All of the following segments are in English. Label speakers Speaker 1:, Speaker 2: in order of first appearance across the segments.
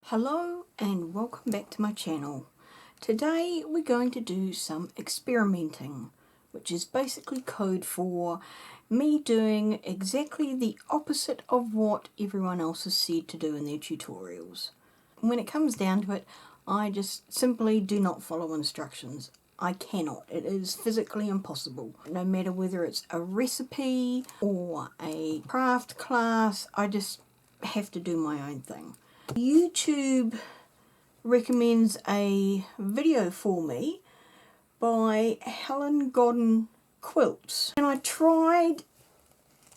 Speaker 1: Hello and welcome back to my channel. Today we're going to do some experimenting, which is basically code for me doing exactly the opposite of what everyone else has said to do in their tutorials. When it comes down to it, I just simply do not follow instructions. I cannot. It is physically impossible. No matter whether it's a recipe or a craft class, I just have to do my own thing. YouTube recommends a video for me by Helen Godden Quilts, and I tried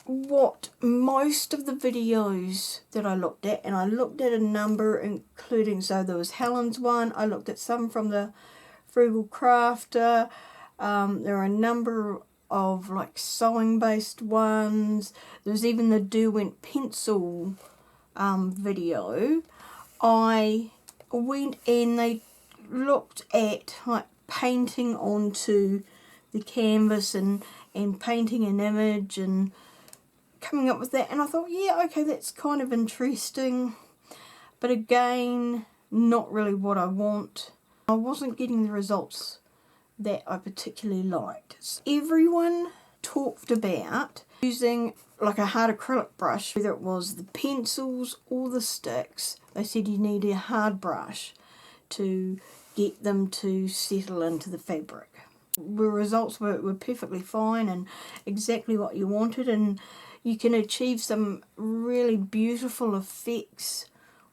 Speaker 1: what most of the videos that I looked at, and I looked at a number, including, so there was Helen's one, I looked at some from the Frugal Crafter, there are a number of like sewing based ones, there's even the Derwent pencil video. I went and they looked at like painting onto the canvas and painting an image and coming up with that, and I thought, yeah, okay, that's kind of interesting, but again, not really what I want. I wasn't getting the results that I particularly liked. Everyone talked about using like a hard acrylic brush, whether it was the pencils or the sticks. They said you need a hard brush to get them to settle into the fabric. The results were perfectly fine and exactly what you wanted, and you can achieve some really beautiful effects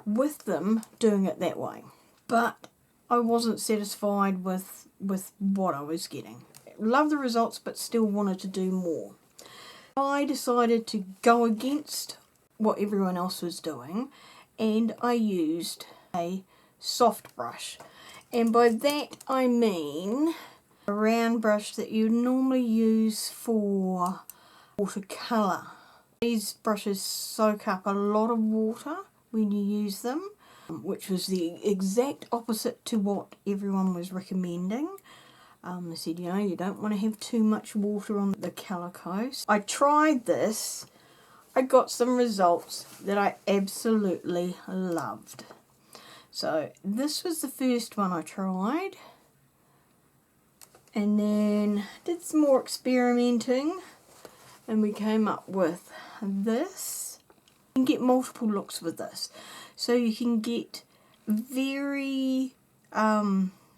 Speaker 1: with them doing it that way. But I wasn't satisfied with what I was getting. Loved the results, but still wanted to do more. I decided to go against what everyone else was doing, and I used a soft brush. And by that I mean a round brush that you normally use for watercolour. These brushes soak up a lot of water when you use them, which was the exact opposite to what everyone was recommending. They said, you know, you don't want to have too much water on the calico. I tried this. I got some results that I absolutely loved. So this was the first one I tried. And then did some more experimenting. And we came up with this. You can get multiple looks with this. So you can get very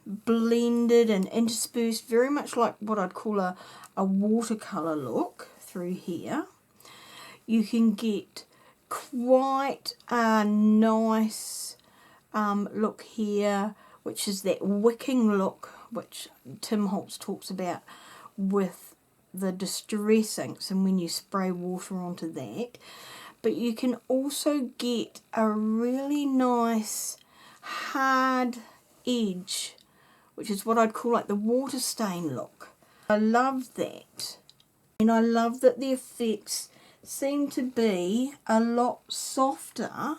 Speaker 1: blended and interspersed, very much like what I'd call a watercolour look through here. You can get quite a nice look here, which is that wicking look, which Tim Holtz talks about with the distress inks and when you spray water onto that. But you can also get a really nice hard edge, which is what I'd call like the water stain look. I love that, and I love that the effects seem to be a lot softer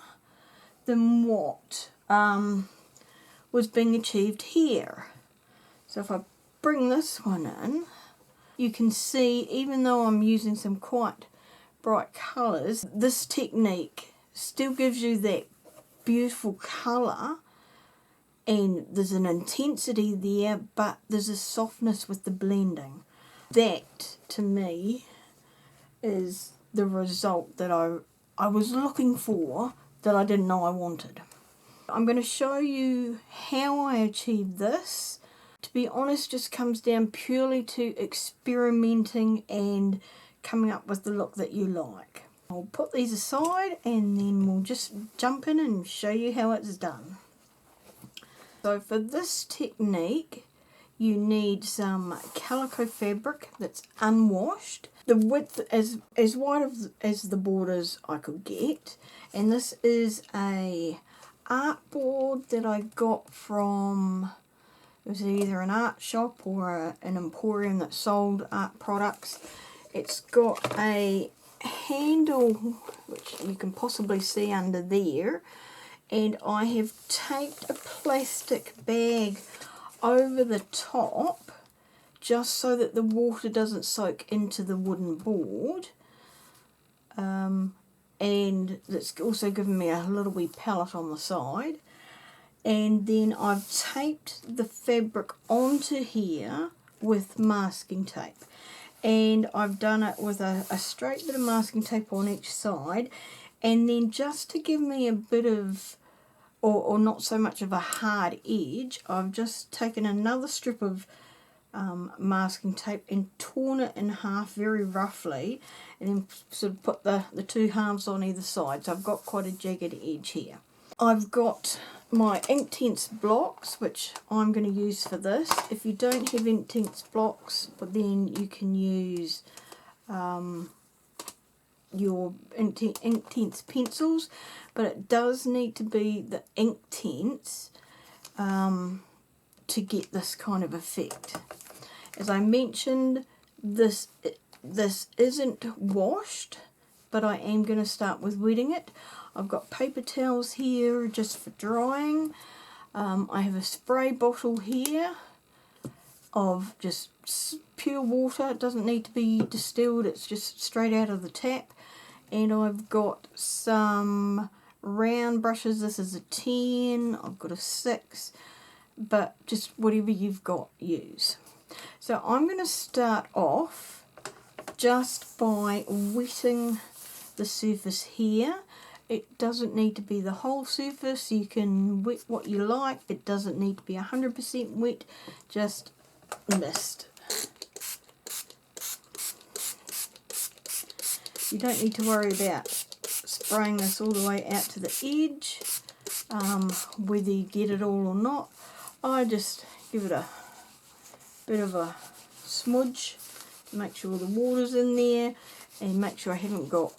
Speaker 1: than what was being achieved here. So if I bring this one in, you can see, even though I'm using some quite bright colours, this technique still gives you that beautiful colour, and there's an intensity there, but there's a softness with the blending. That, to me, is the result that I was looking for, that I didn't know I wanted. I'm going to show you how I achieved this. To be honest, just comes down purely to experimenting and coming up with the look that you like. I'll put these aside and then we'll just jump in and show you how it's done. So for this technique, you need some calico fabric that's unwashed. The width as wide as the borders I could get, and this is a art board that I got from, it was either an art shop or an emporium that sold art products. It's got a handle which you can possibly see under there, and I have taped a plastic bag over the top just so that the water doesn't soak into the wooden board, and that's also given me a little wee palette on the side. and then I've taped the fabric onto here with masking tape. And I've done it with a straight bit of masking tape on each side, and then just to give me a bit of, or not so much of a hard edge, I've just taken another strip of masking tape and torn it in half very roughly, and then sort of put the two halves on either side, so I've got quite a jagged edge here. I've got my Inktense blocks, which I'm going to use for this. If you don't have Inktense blocks, but then you can use your Inktense pencils, but it does need to be the Inktense to get this kind of effect. As I mentioned, this isn't washed, but I am going to start with wetting it. I've got paper towels here just for drying. I have a spray bottle here of just pure water. It doesn't need to be distilled, it's just straight out of the tap. And I've got some round brushes. This is a 10, I've got a 6, but just whatever you've got, use. So I'm going to start off just by wetting the surface here. It doesn't need to be the whole surface, you can wet what you like. It doesn't need to be 100% wet, just mist. You don't need to worry about spraying this all the way out to the edge, whether you get it all or not. I just give it a bit of a smudge to make sure the water's in there, and make sure I haven't got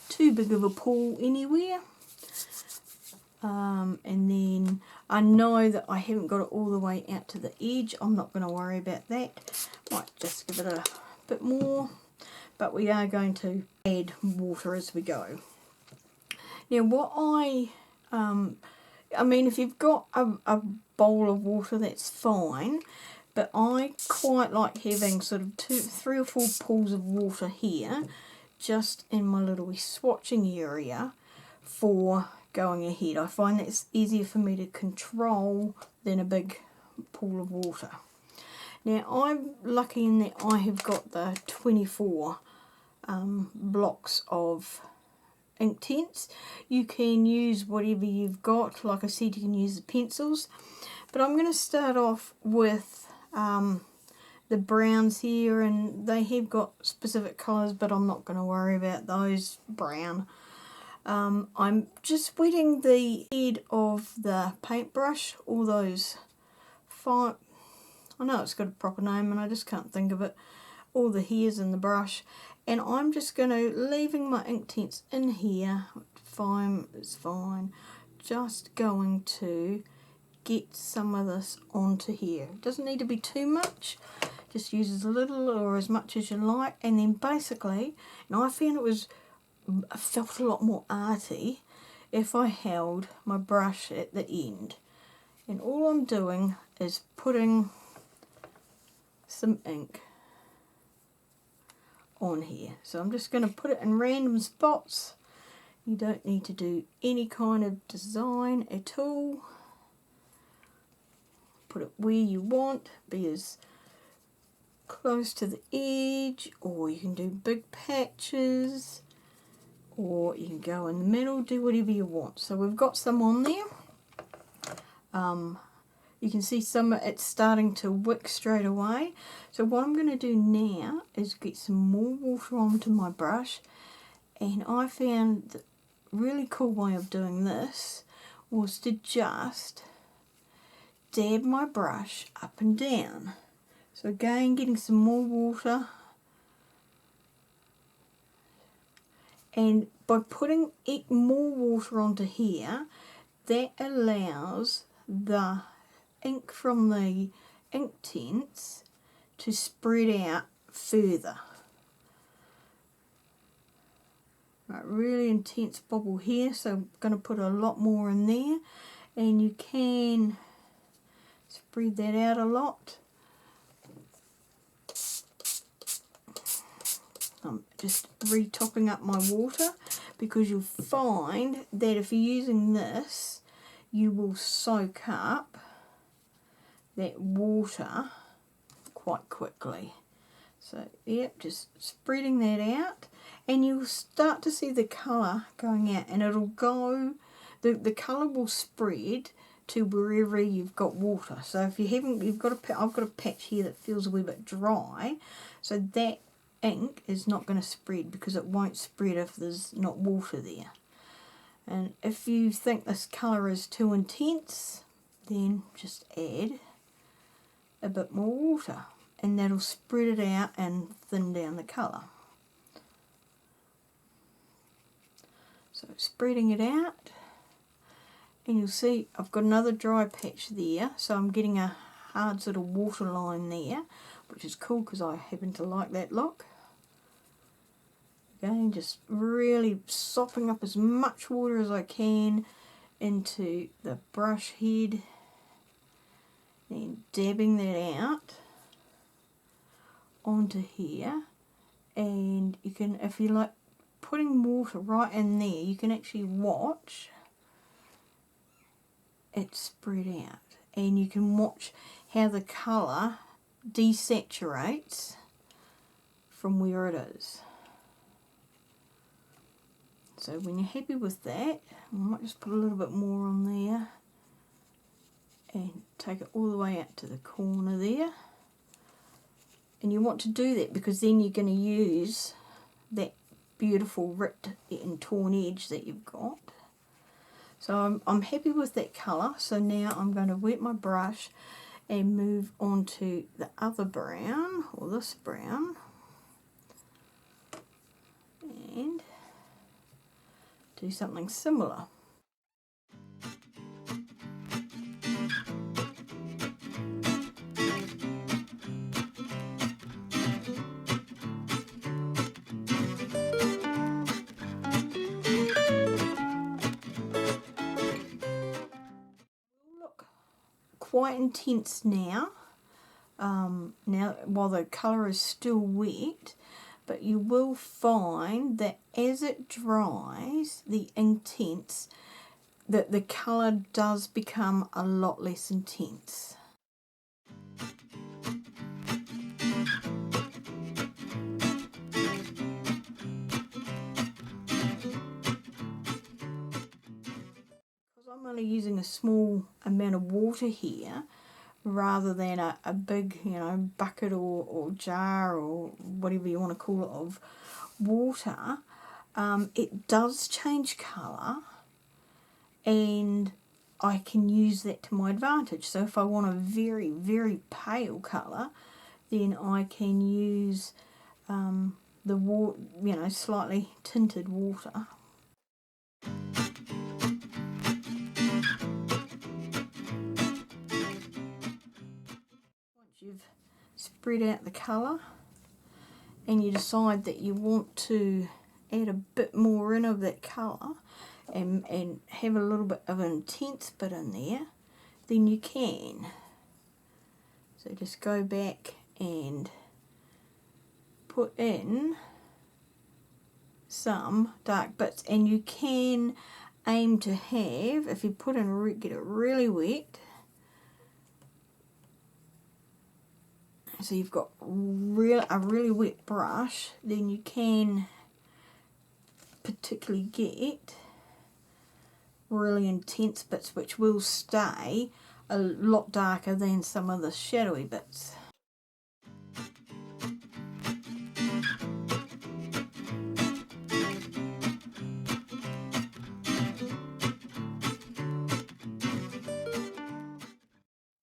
Speaker 1: too big of a pool anywhere. And then I know that I haven't got it all the way out to the edge. I'm not going to worry about that. Might just give it a bit more, but we are going to add water as we go. Now what I mean, if you've got a bowl of water, that's fine, but I quite like having sort of 3 or 4 pools of water here, just in my little swatching area for going ahead. I find that's easier for me to control than a big pool of water. Now I'm lucky in that I have got the 24 blocks of Inktense. You can use whatever you've got. Like I said, you can use the pencils, but I'm going to start off with the browns here, and they have got specific colours, but I'm not going to worry about those brown. I'm just wetting the head of the paintbrush, all those I know it's got a proper name and I just can't think of it, all the hairs in the brush, and I'm just going to, leaving my Inktense in here, it's fine, just going to get some of this onto here. It doesn't need to be too much, just use as little or as much as you like. And then basically, and I found I felt a lot more arty if I held my brush at the end, and all I'm doing is putting some ink on here. So I'm just going to put it in random spots. You don't need to do any kind of design at all. Put it where you want, be as close to the edge, or you can do big patches, or you can go in the middle, do whatever you want. So we've got some on there. You can see some it's starting to wick straight away. So what I'm going to do now is get some more water onto my brush, and I found the really cool way of doing this was to just dab my brush up and down. So again, getting some more water, and by putting more water onto here, that allows the ink from the Inktense to spread out further. Right, really intense bubble here, so I'm going to put a lot more in there, and you can spread that out a lot. I'm just retopping up my water, because you'll find that if you're using this, you will soak up that water quite quickly. So yep, just spreading that out, and you'll start to see the colour going out, and it'll go, the colour will spread to wherever you've got water. So if you haven't, I've got a patch here that feels a wee bit dry, so that ink is not going to spread because it won't spread if there's not water there. And if you think this colour is too intense, then just add a bit more water, and that'll spread it out and thin down the colour. So spreading it out, and you'll see I've got another dry patch there, so I'm getting a hard sort of water line there, which is cool because I happen to like that look. Again, just really sopping up as much water as I can into the brush head, then dabbing that out onto here. And you can, if you like putting water right in there, you can actually watch it spread out, and you can watch how the colour desaturates from where it is. So when you're happy with that, I might just put a little bit more on there and take it all the way out to the corner there. And you want to do that because then you're going to use that beautiful ripped and torn edge that you've got. So I'm happy with that colour, so now I'm going to wet my brush and move on to the other brown, or this brown, and do something similar. Look quite intense now, now while the colour is still wet, but you will find that as it dries, the Inktense, that the colour does become a lot less intense. Because I'm only using a small amount of water here, rather than a big, you know, bucket or jar or whatever you want to call it of water, it does change colour, and I can use that to my advantage. So if I want a very, very pale colour, then I can use the water, you know, slightly tinted water. Once you've spread out the colour and you decide that you want to add a bit more in of that colour and have a little bit of an intense bit in there, then you can. So just go back and put in some dark bits, and you can aim to have, if you put in, get it really wet, so you've got a really wet brush, then you can particularly get really intense bits which will stay a lot darker than some of the shadowy bits.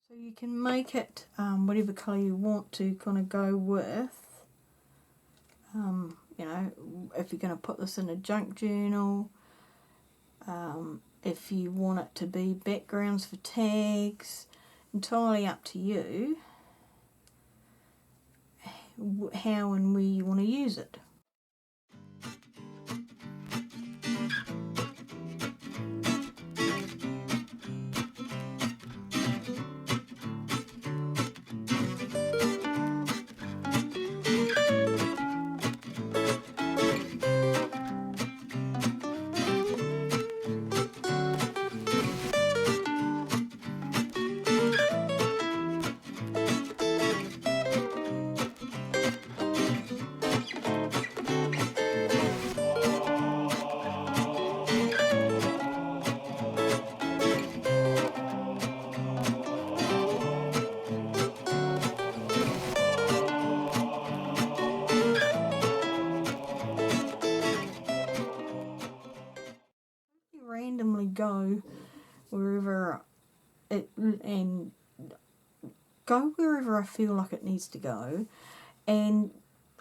Speaker 1: So you can make it whatever colour you want to kind of go with. You know, if you're going to put this in a junk journal, if you want it to be backgrounds for tags, entirely up to you how and where you want to use it. and go wherever I feel like it needs to go, and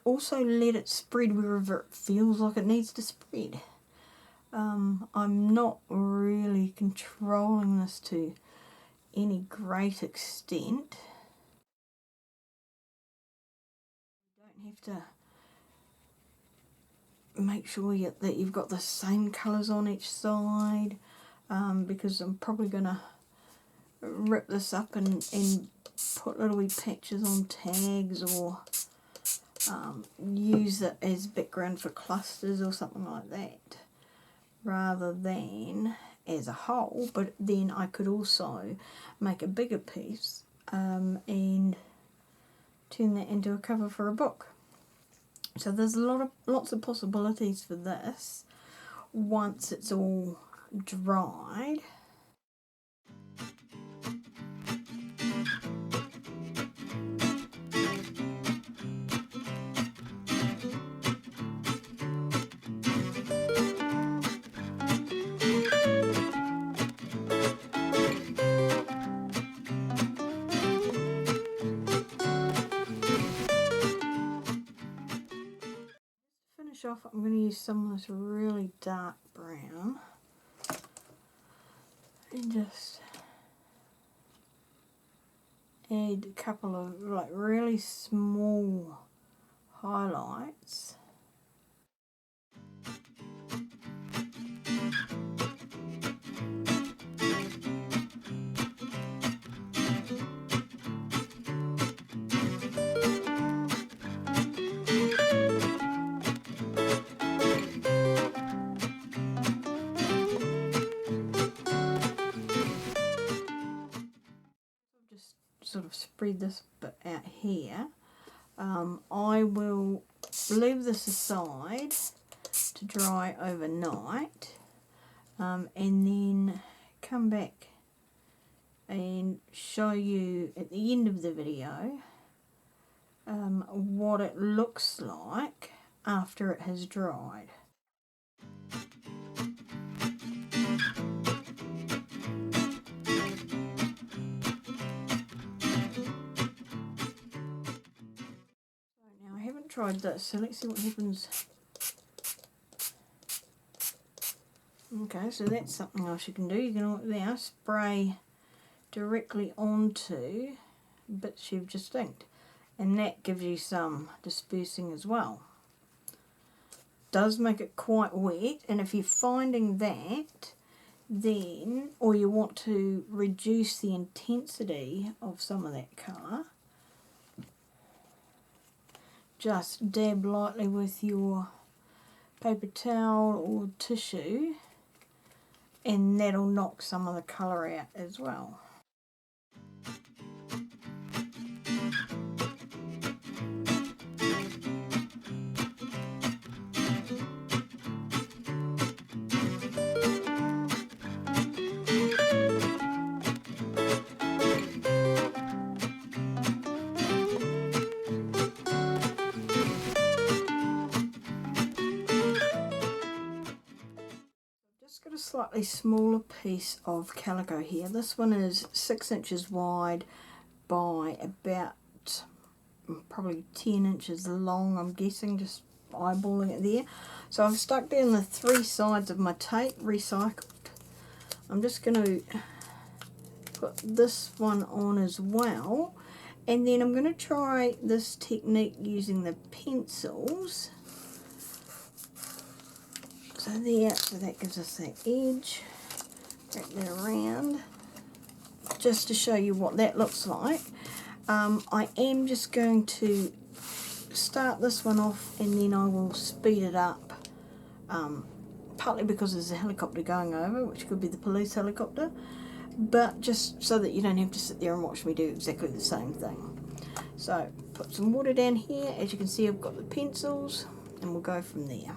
Speaker 1: also let it spread wherever it feels like it needs to spread. I'm not really controlling this to any great extent. You don't have to make sure that you've got the same colours on each side, because I'm probably going to rip this up and put little wee patches on tags, or use it as background for clusters or something like that, rather than as a whole. But then I could also make a bigger piece and turn that into a cover for a book. So there's lots of possibilities for this once it's all dried. Off, I'm going to use some of this really dark brown and just add a couple of like really small highlights. Sort of spread this bit out here. I will leave this aside to dry overnight, and then come back and show you at the end of the video what it looks like after it has dried. Tried this, so let's see what happens. Okay, so that's something else you can do. You can now spray directly onto bits you've just inked, and that gives you some dispersing as well. Does make it quite wet, and if you're finding that, then, or you want to reduce the intensity of some of that colour, just dab lightly with your paper towel or tissue, and that'll knock some of the colour out as well. Got a slightly smaller piece of calico here. This one is 6 inches wide by about probably 10 inches long, I'm guessing, just eyeballing it there. So I've stuck down the 3 sides of my tape, recycled. I'm just going to put this one on as well, and then I'm going to try this technique using the pencils. So there, so that gives us that edge. Wrap that around, just to show you what that looks like. I am just going to start this one off, and then I will speed it up, partly because there's a helicopter going over, which could be the police helicopter, but just so that you don't have to sit there and watch me do exactly the same thing. So put some water down here. As you can see, I've got the pencils, and we'll go from there.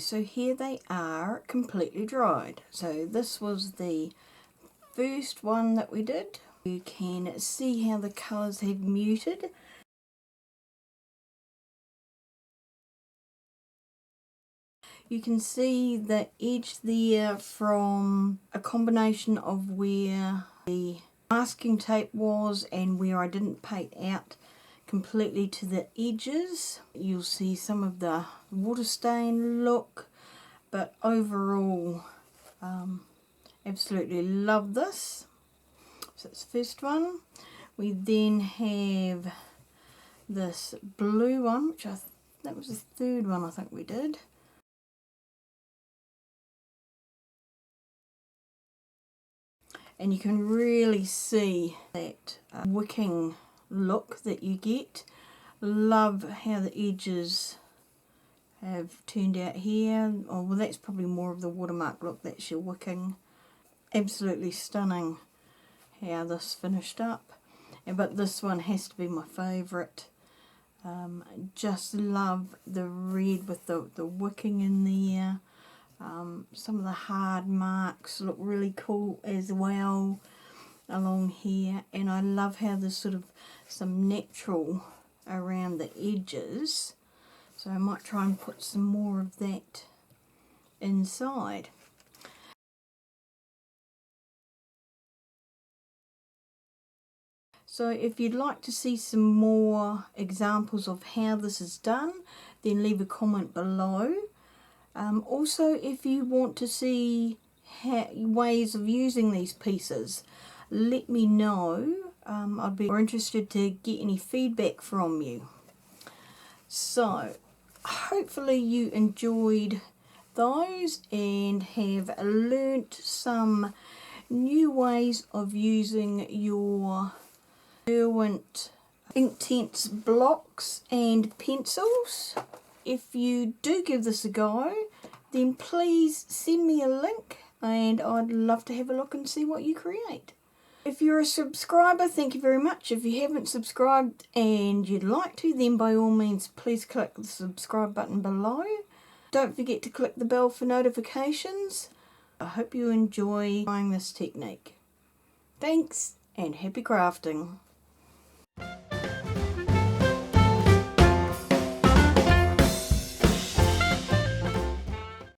Speaker 1: so here they are completely dried. So this was the first one that we did. You can see how the colours have muted. You can see the edge there from a combination of where the masking tape was and where I didn't paint out completely to the edges. You'll see some of the water stain look, but overall absolutely love this. So it's the first one. We then have this blue one, which that was the third one I think we did. And you can really see that wicking look that you get. Love how the edges have turned out here. Oh, well, that's probably more of the watermark look. That's your wicking. Absolutely stunning how this finished up. But this one has to be my favourite. Just love the red with the wicking in there. Some of the hard marks look really cool as well along here, and I love how there's sort of some natural around the edges, so I might try and put some more of that inside. So if you'd like to see some more examples of how this is done, then leave a comment below. Also, if you want to see ways of using these pieces, let me know. I'd be more interested to get any feedback from you. So hopefully you enjoyed those and have learnt some new ways of using your Derwent Inktense blocks and pencils. If you do give this a go, then please send me a link and I'd love to have a look and see what you create. If you're a subscriber, thank you very much. If you haven't subscribed and you'd like to, then by all means please click the subscribe button below. Don't forget to click the bell for notifications. I hope you enjoy trying this technique. Thanks and happy crafting.